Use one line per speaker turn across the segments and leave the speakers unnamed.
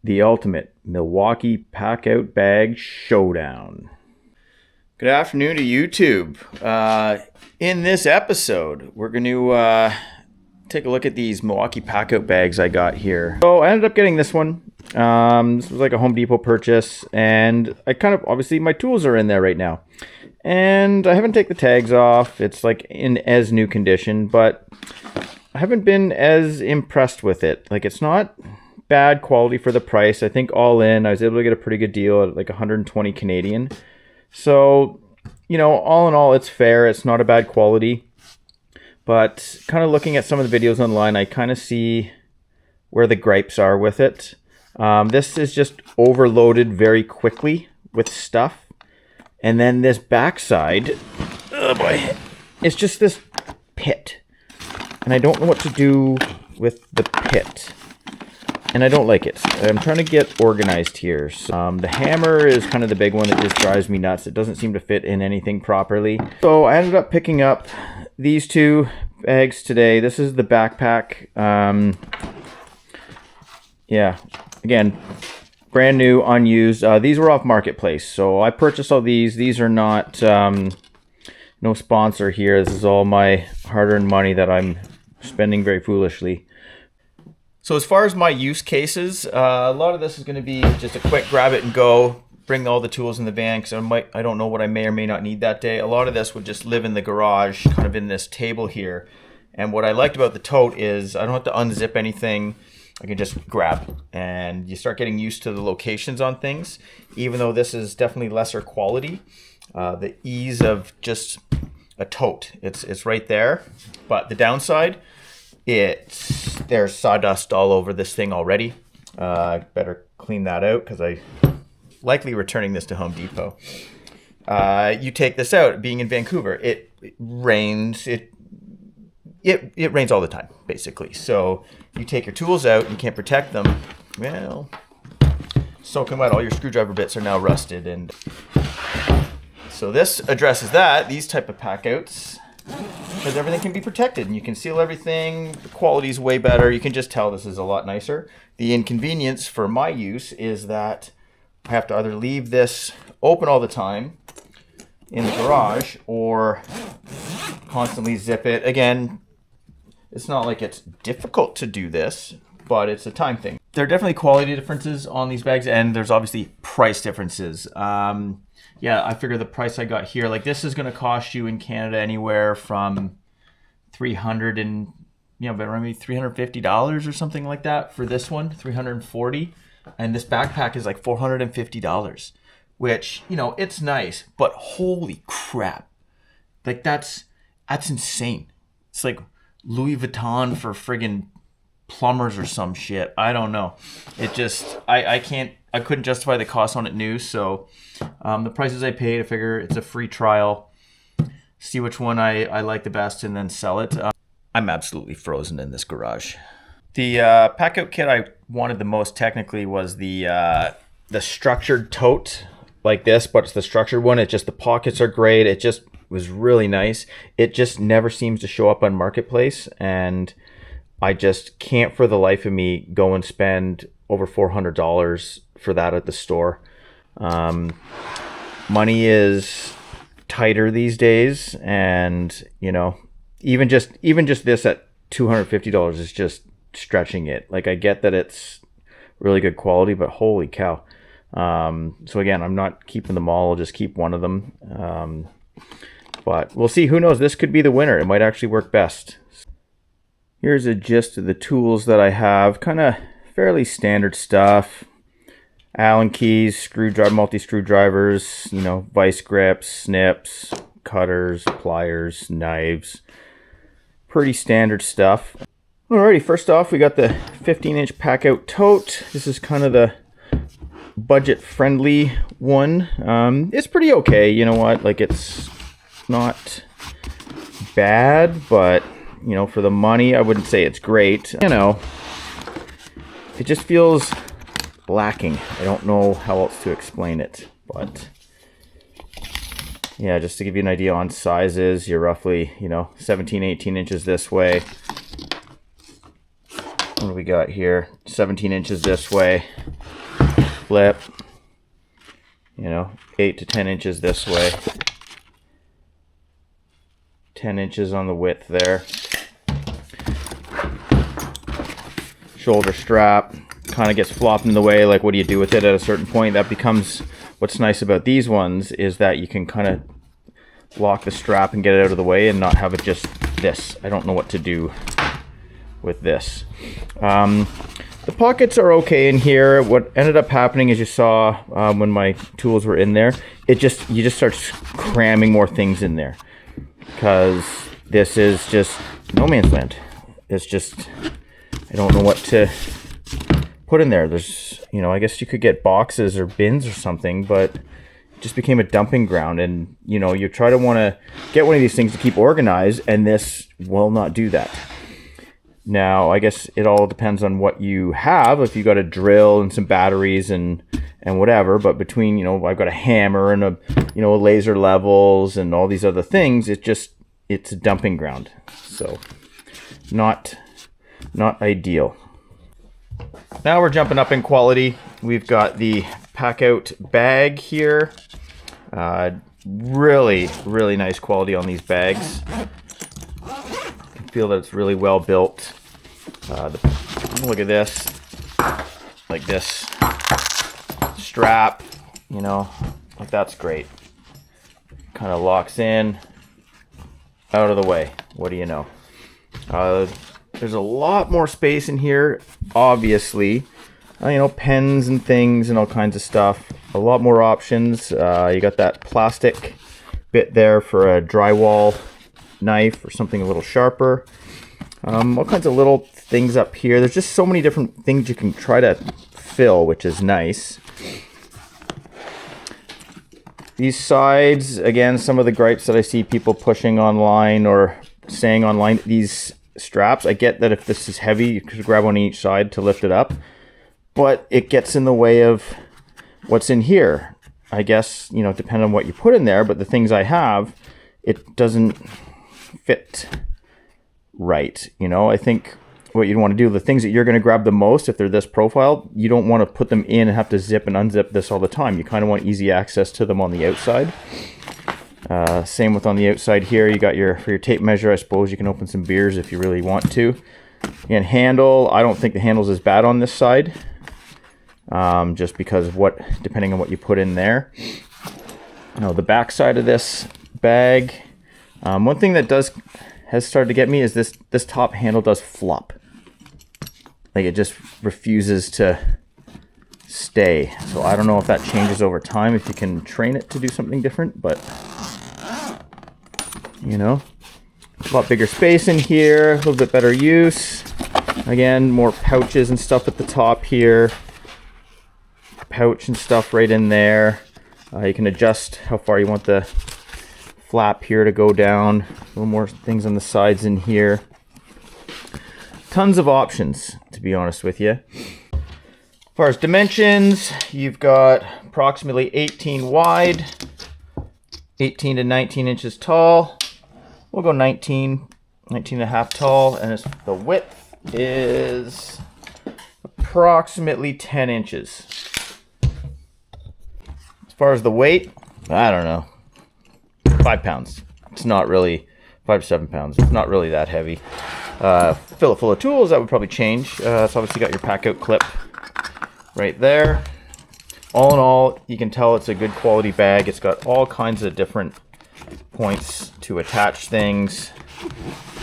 the ultimate Milwaukee Packout bag showdown. Good afternoon to YouTube. In this episode, we're going to take a look at these Milwaukee Packout bags I got here. So I ended up getting this one. This was like a Home Depot purchase, and I obviously my tools are in there right now. And I haven't taken the tags off. It's like in as new condition, but I haven't been as impressed with it. Like, it's not bad quality for the price. I think all in, I was able to get a pretty good deal at like 120 Canadian. So, you know, all in all, it's fair. It's not a bad quality. But kind of looking at some of the videos online, I kind of see where the gripes are with it. This is just overloaded very quickly with stuff. And then this backside, oh boy, it's just this pit. And I don't know what to do with the pit. And I don't like it. I'm trying to get organized here. So, the hammer is kind of the big one that just drives me nuts. It doesn't seem to fit in anything properly. So I ended up picking up these two bags today. This is the backpack. Yeah, again, brand new, unused. These were off Marketplace. So I purchased all these. These are not, no sponsor here. This is all my hard-earned money that I'm spending very foolishly. So as far as my use cases, a lot of this is going to be just a quick grab it and go, bring all the tools in the van because I don't know what I may or may not need that day. A lot of this would just live in the garage, kind of in this table here. And what I liked about the tote is I don't have to unzip anything. I can just grab, and you start getting used to the locations on things. Even though this is definitely lesser quality, the ease of just a tote, it's right there. But the downside, there's sawdust all over this thing already. Better clean that out because I likely returning this to Home Depot. You take this out, being in Vancouver, it rains. It rains all the time, basically. So you take your tools out, you can't protect them. Well, soaking wet, all your screwdriver bits are now rusted, and so this addresses that. These type of packouts, because everything can be protected and you can seal everything. The quality is way better. You can just tell this is a lot nicer. The inconvenience for my use is that I have to either leave this open all the time in the garage or constantly zip it. Again, it's not like it's difficult to do this, but it's a time thing. There are definitely quality differences on these bags, and there's obviously price differences. Yeah, I figure the price I got here, like this is going to cost you in Canada anywhere from $300 and maybe $350 or something like that for this one, $340, and this backpack is like $450, which, you know, it's nice, but holy crap, like that's insane. It's like Louis Vuitton for friggin' plumbers or some shit. I don't know. It just, I couldn't justify the cost on it new. So the prices I paid, I figure it's a free trial. See which one I like the best and then sell it. I'm absolutely frozen in this garage. The Packout kit I wanted the most technically was the structured tote like this, but it's the structured one. It's just the pockets are great. It just was really nice. It just never seems to show up on Marketplace, and I just can't for the life of me go and spend over $400 for that at the store. Money is tighter these days, and you know, even just this at $250 is just stretching it. Like, I get that it's really good quality, but holy cow. So again, I'm not keeping them all. I'll just keep one of them. But we'll see. Who knows? This could be the winner. It might actually work best. Here's a gist of the tools that I have. Kind of fairly standard stuff. Allen keys, screwdriver, multi-screwdrivers, you know, vice grips, snips, cutters, pliers, knives. Pretty standard stuff. Alrighty, first off, we got the 15-inch Packout tote. This is kind of the budget-friendly one. It's pretty okay. You know what? Like, it's not bad, but you know, for the money, I wouldn't say it's great. You know, it just feels lacking. I don't know how else to explain it, but yeah, just to give you an idea on sizes, you're roughly, you know, 17, 18 inches this way. What do we got here? 17 inches this way. clip, you know, 8 to 10 inches this way, 10 inches on the width there. Shoulder strap kind of gets flopped in the way. Like, what do you do with it at a certain point? That becomes, what's nice about these ones is that you can kind of lock the strap and get it out of the way and not have it just this. I don't know what to do with this. The pockets are okay in here. What ended up happening, as you saw when my tools were in there, you just start cramming more things in there, because this is just no man's land. It's just, I don't know what to put in there. There's, you know, I guess you could get boxes or bins or something, but it just became a dumping ground. And, you know, you try to want to get one of these things to keep organized, and this will not do that. Now, I guess it all depends on what you have. If you got a drill and some batteries and whatever, but between, you know, I've got a hammer and a, you know, laser levels and all these other things, it's a dumping ground. So not ideal. Now we're jumping up in quality. We've got the Packout bag here. Really, really nice quality on these bags. Feel that it's really well built. Look at this, like this strap, you know, like that's great. Kind of locks in, out of the way. What do you know? There's a lot more space in here, obviously. You know, pens and things and all kinds of stuff. A lot more options. You got that plastic bit there for a drywall knife or something a little sharper. All kinds of little things up here. There's just so many different things you can try to fill, which is nice. These sides, again, some of the gripes that I see people pushing online or saying online, these straps, I get that if this is heavy, you could grab one on each side to lift it up, but it gets in the way of what's in here. I guess, you know, depending on what you put in there, but the things I have, it doesn't fit right. You know, I think what you'd want to do, the things that you're going to grab the most, if they're this profile, you don't want to put them in and have to zip and unzip this all the time. You kind of want easy access to them on the outside. Same with on the outside here. You got for your tape measure, I suppose you can open some beers if you really want to. And handle, I don't think the handle's as bad on this side, just because of depending on what you put in there. Now the back side of this bag, one thing that has started to get me is this top handle does flop. Like, it just refuses to stay. So I don't know if that changes over time, if you can train it to do something different, but you know, a lot bigger space in here, a little bit better use. Again, more pouches and stuff at the top here. Pouch and stuff right in there. You can adjust how far you want the flap here to go down. A little more things on the sides in here. Tons of options, to be honest with you. As far as dimensions, you've got approximately 18 wide, 18 to 19 inches tall. We'll go 19 and a half tall, and the width is approximately 10 inches. As far as the weight, I don't know, 5 pounds. It's not really 5 to 7 pounds. It's not really that heavy. Fill it full of tools, that would probably change. It's obviously got your Packout clip right there. All in all, you can tell it's a good quality bag. It's got all kinds of different points to attach things.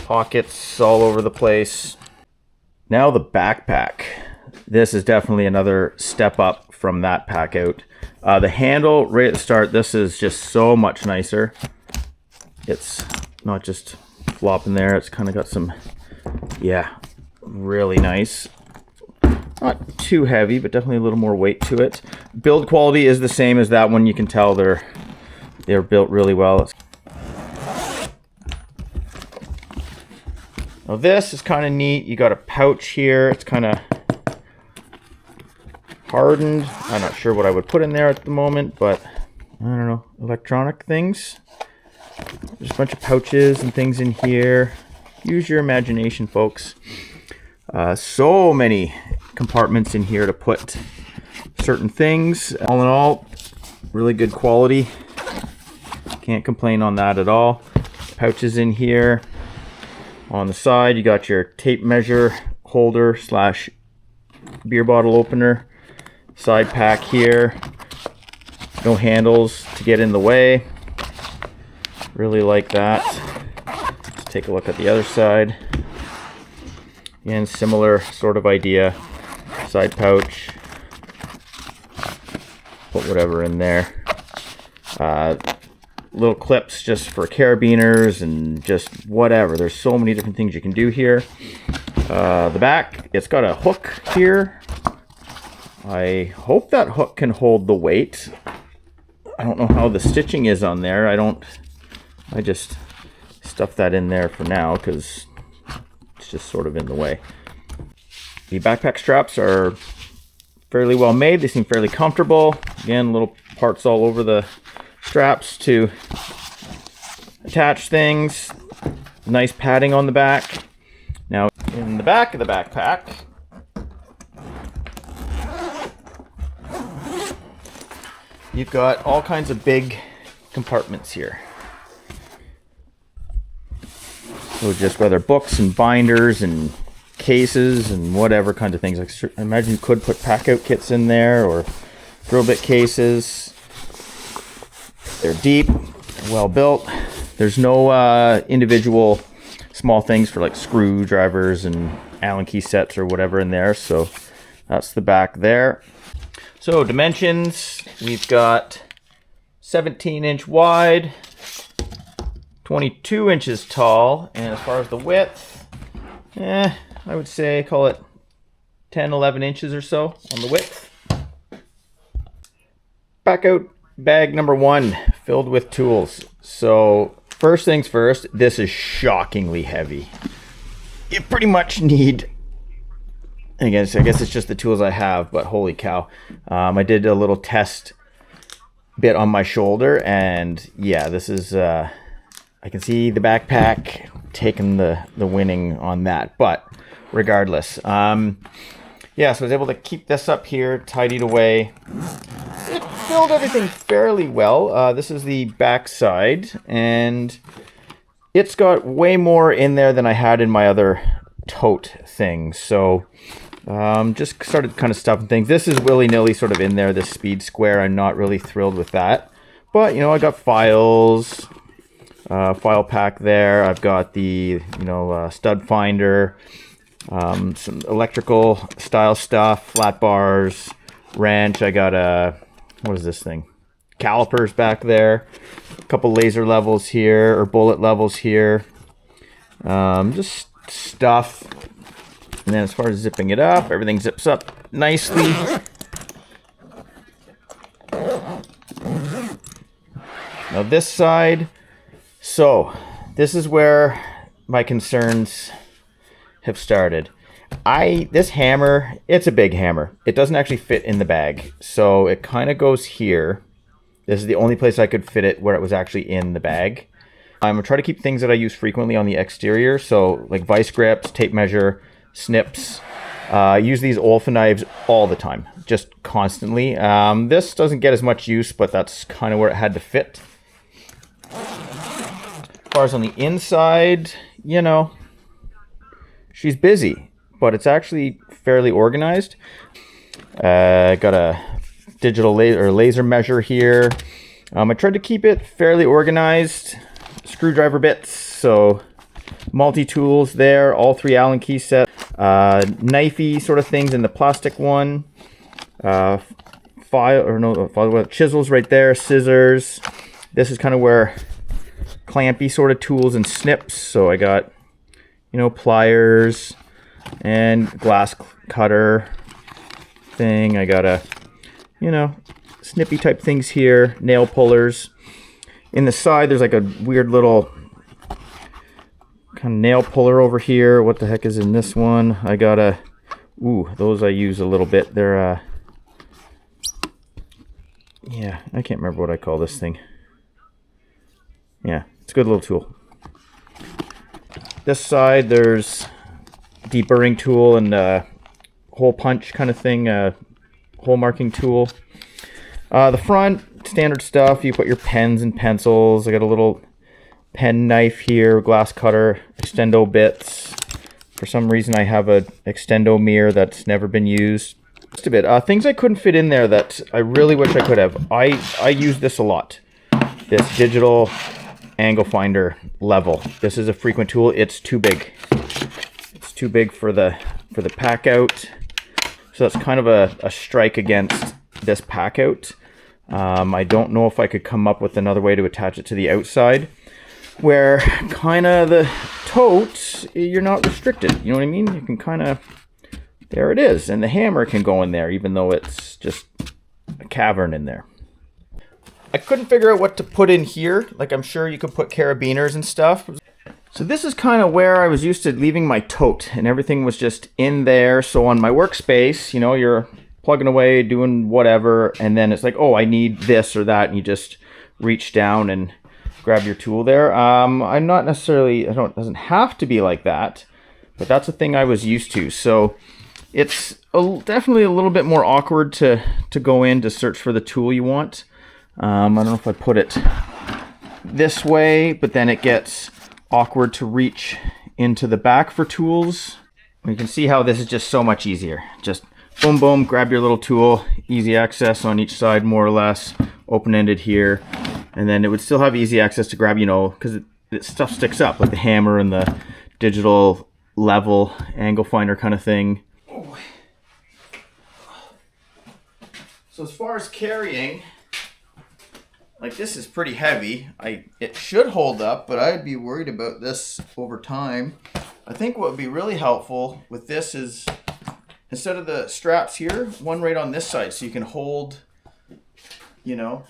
Pockets all over the place. Now the backpack. This is definitely another step up from that Packout. The handle right at the start, this is just so much nicer. It's not just flopping there. It's kind of got some, yeah, really nice. Not too heavy, but definitely a little more weight to it. Build quality is the same as that one. You can tell they're built really well. Now this is kind of neat. You got a pouch here. It's kind of hardened. I'm not sure what I would put in there at the moment, but I don't know, electronic things. There's a bunch of pouches and things in here. Use your imagination, folks. So many compartments in here to put certain things. All in all, really good quality. Can't complain on that at all. Pouches in here. On the side, you got your tape measure holder slash beer bottle opener. Side pack here. No handles to get in the way. Really like that. Let's take a look at the other side. Again, similar sort of idea. Side pouch. Put whatever in there. Little clips just for carabiners and just whatever. There's so many different things you can do here. The back, it's got a hook here. I hope that hook can hold the weight. I don't know how the stitching is on there. I just stuffed that in there for now because it's just sort of in the way. The backpack straps are fairly well made. They seem fairly comfortable. Again, little parts all over the straps to attach things. Nice padding on the back. Now, in the back of the backpack, you've got all kinds of big compartments here. So just whether books and binders and cases and whatever kind of things. Like, I imagine you could put Packout kits in there or drill bit cases. They're deep, well built. There's no individual small things for like screwdrivers and Allen key sets or whatever in there. So that's the back there. So dimensions, we've got 17-inch wide, 22 inches tall, and as far as the width, I would say call it 10, 11 inches or so on the width. Packout bag number 1, filled with tools. So first things first, this is shockingly heavy. You pretty much need, I guess it's just the tools I have, but holy cow. I did a little test bit on my shoulder, and yeah, this is, I can see the backpack taking the winning on that, but regardless. Yeah, so I was able to keep this up here, tidied away. It filled everything fairly well. This is the back side, and it's got way more in there than I had in my other tote thing. So just started kind of stuffing things. This is willy-nilly sort of in there, this speed square. I'm not really thrilled with that. But, you know, I got files, file pack there. I've got the, stud finder, some electrical style stuff, flat bars, wrench. I got what is this thing? Calipers back there. A couple laser levels here, or bullet levels here. Just stuff. And then as far as zipping it up, everything zips up nicely. Now this side, so this is where my concerns have started. This hammer, it's a big hammer. It doesn't actually fit in the bag. So it kind of goes here. This is the only place I could fit it where it was actually in the bag. I'm going to try to keep things that I use frequently on the exterior. So like vice grips, tape measure, snips. I use these Olfa knives all the time, just constantly. This doesn't get as much use, but that's kind of where it had to fit. As far as on the inside, she's busy, but it's actually fairly organized. Got a digital laser measure here. I tried to keep it fairly organized. Screwdriver bits, so multi-tools there, all 3 Allen key sets. Knifey sort of things in the plastic one. Chisels right there, scissors. This is kind of where clampy sort of tools and snips. So I got, pliers and glass cutter thing. I got a, snippy type things here, nail pullers. In the side, there's like a weird little kind of nail puller over here. What the heck is in this one? I got those I use a little bit. They're, yeah, I can't remember what I call this thing. Yeah, it's a good little tool. This side, there's deburring tool and hole punch kind of thing, hole marking tool. The front, standard stuff. You put your pens and pencils. I got a little pen knife here, glass cutter, extendo bits. For some reason I have a extendo mirror that's never been used. Just a bit. Things I couldn't fit in there that I really wish I could have. I use this a lot. This digital angle finder level. This is a frequent tool. It's too big. It's too big for the Packout. So that's kind of a strike against this Packout. I don't know if I could come up with another way to attach it to the outside, where kind of the Tote, you're not restricted. You know what I mean? You can kind of, there it is. And the hammer can go in there, even though it's just a cavern in there. I couldn't figure out what to put in here. Like, I'm sure you could put carabiners and stuff. So this is kind of where I was used to leaving my Tote, and everything was just in there. So on my workspace, you know, you're plugging away, doing whatever, and then it's like, oh, I need this or that, and you just reach down and grab your tool there. I'm not necessarily, it doesn't have to be like that, but that's a thing I was used to. So it's definitely a little bit more awkward to go in to search for the tool you want. I don't know if I put it this way, but then it gets awkward to reach into the back for tools. You can see how this is just so much easier. Just boom, boom, grab your little tool, easy access on each side, more or less, open-ended here. And then it would still have easy access to grab, you know, because stuff sticks up, like the hammer and the digital level angle finder kind of thing. Oh. So as far as carrying, like, this is pretty heavy. It should hold up, but I'd be worried about this over time. I think what would be really helpful with this is, instead of the straps here, one right on this side, so you can hold, you know,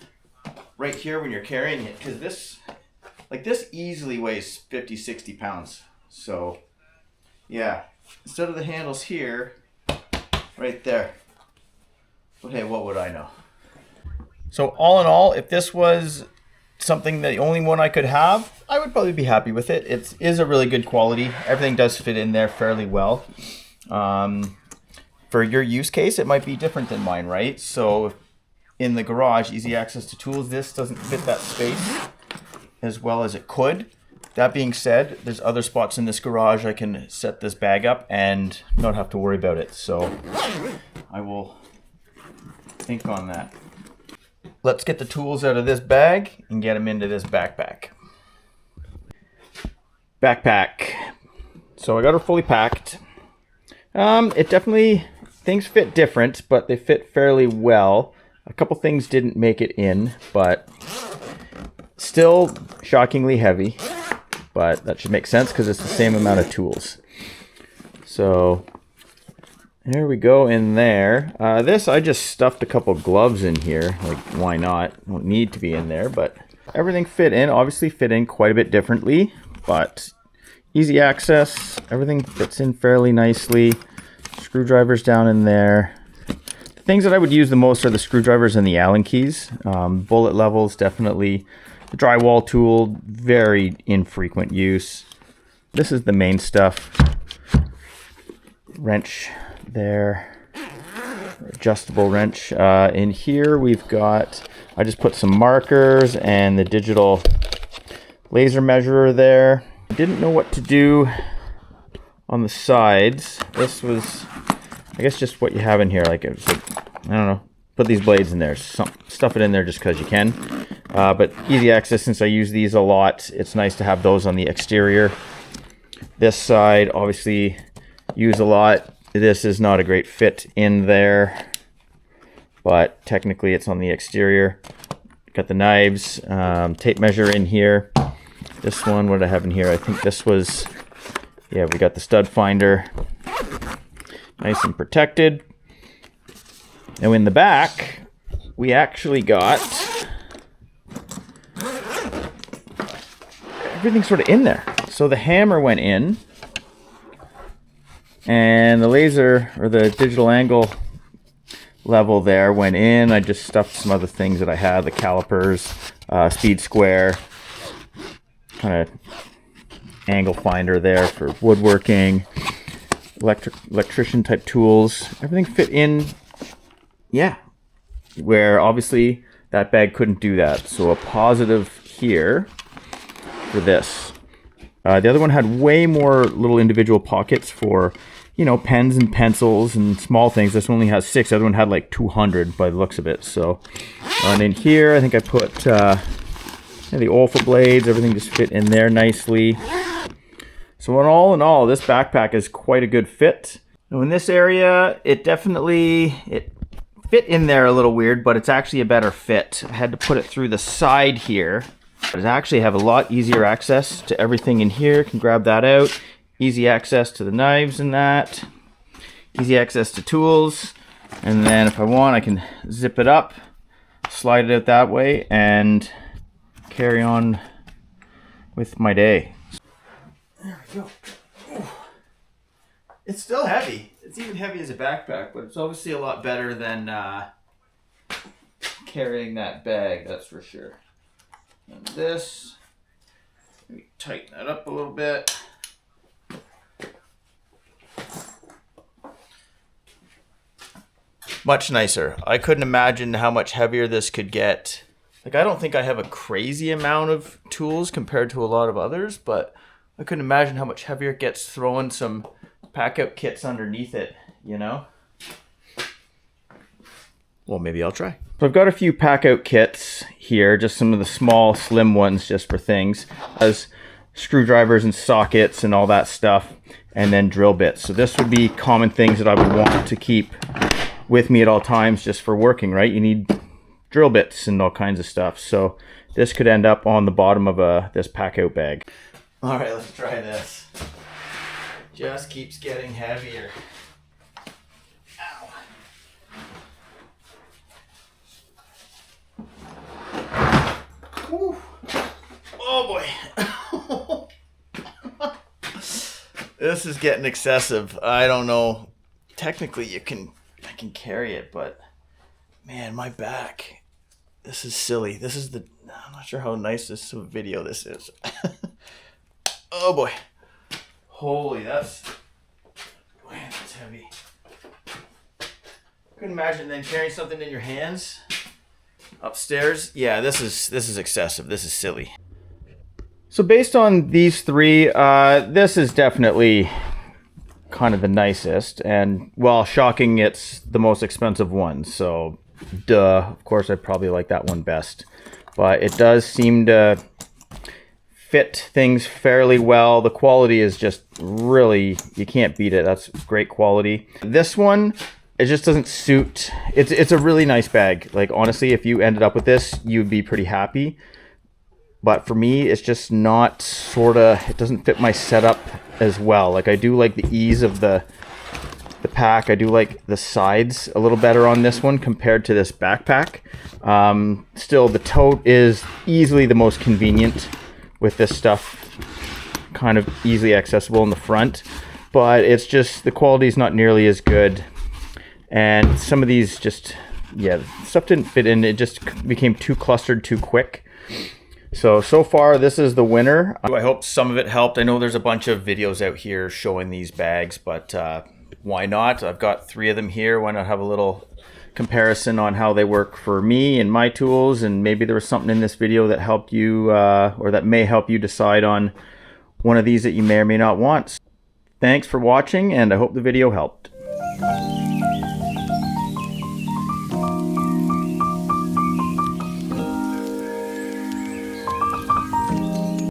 right here when you're carrying it, because this easily weighs 50, 60 pounds. So yeah, instead of the handles here, right there. But hey, what would I know? So all in all, if this was something, the only one I could have, I would probably be happy with it. It is a really good quality. Everything does fit in there fairly well. For your use case, it might be different than mine, right? So in the garage, easy access to tools, this doesn't fit that space as well as it could. That being said, there's other spots in this garage I can set this bag up and not have to worry about it. So I will think on that. Let's get the tools out of this bag and get them into this backpack. Backpack. So I got her fully packed. It definitely, things fit different, but they fit fairly well. A couple things didn't make it in, but still shockingly heavy. But that should make sense because it's the same amount of tools. So there we go in there. This, I just stuffed a couple gloves in here. Like, why not? Don't need to be in there, but everything fit in. Obviously fit in quite a bit differently, but easy access. Everything fits in fairly nicely. Screwdrivers down in there. The things that I would use the most are the screwdrivers and the Allen keys. Bullet levels, definitely. The drywall tool, very infrequent use. This is the main stuff. Wrench there, adjustable wrench. In here we've got, I just put some markers and the digital laser measurer there. Didn't know what to do on the sides. This was, I guess, just what you have in here. Like, it was like, I don't know, put these blades in there, stuff it in there just because you can. But easy access, since I use these a lot, it's nice to have those on the exterior. This side, obviously, use a lot. This is not a great fit in there, but technically it's on the exterior. Got the knives, tape measure in here. This one, what did I have in here? I think this was, yeah, we got the stud finder. Nice and protected. Now in the back, we actually got everything sort of in there. So the hammer went in, and the laser, or the digital angle level there, went in. I just stuffed some other things that I had, the calipers, speed square, kind of angle finder there for woodworking, electrician type tools. Everything fit in yeah, where obviously that bag couldn't do that. So a positive here for this. The other one had way more little individual pockets for, you know, pens and pencils and small things. This one only has 6. The other one had like 200 by the looks of it. So, and in here, I think I put the Olfa blades. Everything just fit in there nicely. So in all, this backpack is quite a good fit. Now in this area, it fit in there a little weird, but it's actually a better fit. I had to put it through the side here. But I actually have a lot easier access to everything in here. Can grab that out. Easy access to the knives and that. Easy access to tools. And then if I want, I can zip it up, slide it out that way, and carry on with my day. There we go. Ooh. It's still heavy. It's even heavy as a backpack, but it's obviously a lot better than carrying that bag, that's for sure. And this, let me tighten that up a little bit. Much nicer. I couldn't imagine how much heavier this could get. Like, I don't think I have a crazy amount of tools compared to a lot of others, but I couldn't imagine how much heavier it gets throwing some Packout kits underneath it, you know? Well, maybe I'll try. So I've got a few Packout kits here, just some of the small, slim ones just for things, as screwdrivers and sockets and all that stuff, and then drill bits. So this would be common things that I would want to keep with me at all times just for working, right? You need drill bits and all kinds of stuff. So this could end up on the bottom of this Packout bag. All right, let's try this. Just keeps getting heavier. Whew. Oh boy. This is getting excessive. I don't know. Technically I can carry it, but man, my back. This is silly. I'm not sure how nice this video this is. Oh boy. Holy, that's heavy. Couldn't imagine then carrying something in your hands upstairs. Yeah, this is excessive. This is silly. So based on these three, this is definitely kind of the nicest, and well, shocking, it's the most expensive one. So, duh. Of course, I probably like that one best, but it does seem to fit things fairly well. The quality is just really, you can't beat it. That's great quality. This one, it just doesn't suit. It's a really nice bag. Like, honestly, if you ended up with this, you'd be pretty happy. But for me, it's just not it doesn't fit my setup as well. Like, I do like the ease of the pack. I do like the sides a little better on this one compared to this backpack. Still, the tote is easily the most convenient with this stuff, kind of easily accessible in the front, but it's just, the quality is not nearly as good. And some of these just, yeah, stuff didn't fit in. It just became too clustered too quick. So far, this is the winner. I hope some of it helped. I know there's a bunch of videos out here showing these bags, but why not? I've got 3 of them here. Why not have a little comparison on how they work for me and my tools, and maybe there was something in this video that helped you, or that may help you decide on one of these that you may or may not want. Thanks for watching, and I hope the video helped.